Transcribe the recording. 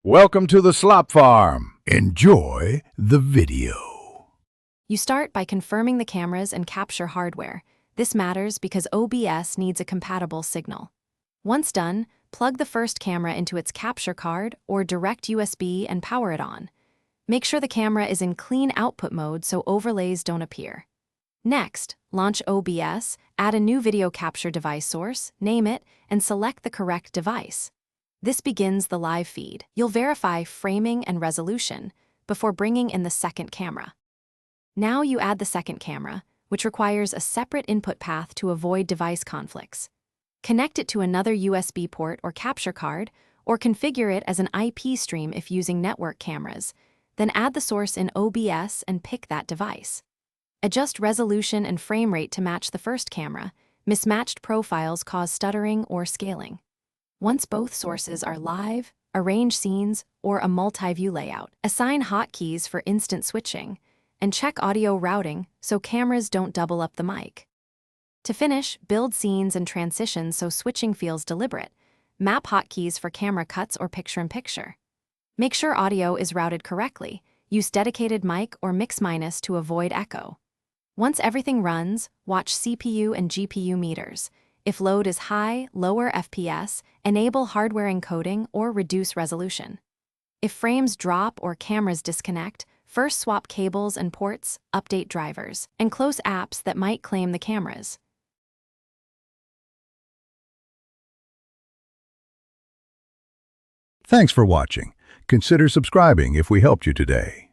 Welcome to the Slop Farm. Enjoy the video. You start by confirming the cameras and capture hardware. This matters because OBS needs a compatible signal. Once done, plug the first camera into its capture card or direct USB and power it on. Make sure the camera is in clean output mode so overlays don't appear. Next, launch OBS, add a new video capture device source, name it, and select the correct device. This begins the live feed. You'll verify framing and resolution before bringing in the second camera. Now you add the second camera, which requires a separate input path to avoid device conflicts. Connect it to another USB port or capture card, or configure it as an IP stream if using network cameras. Then add the source in OBS and pick that device. Adjust resolution and frame rate to match the first camera. Mismatched profiles cause stuttering or scaling. Once both sources are live, arrange scenes or a multi-view layout. Assign hotkeys for instant switching, and check audio routing so cameras don't double up the mic. To finish, build scenes and transitions so switching feels deliberate. Map hotkeys for camera cuts or picture-in-picture. Make sure audio is routed correctly. Use dedicated mic or mix-minus to avoid echo. Once everything runs, watch CPU and GPU meters. If load is high, lower FPS, enable hardware encoding or reduce resolution. If frames drop or cameras disconnect, first swap cables and ports, update drivers, and close apps that might claim the cameras. Thanks for watching. Consider subscribing if we helped you today.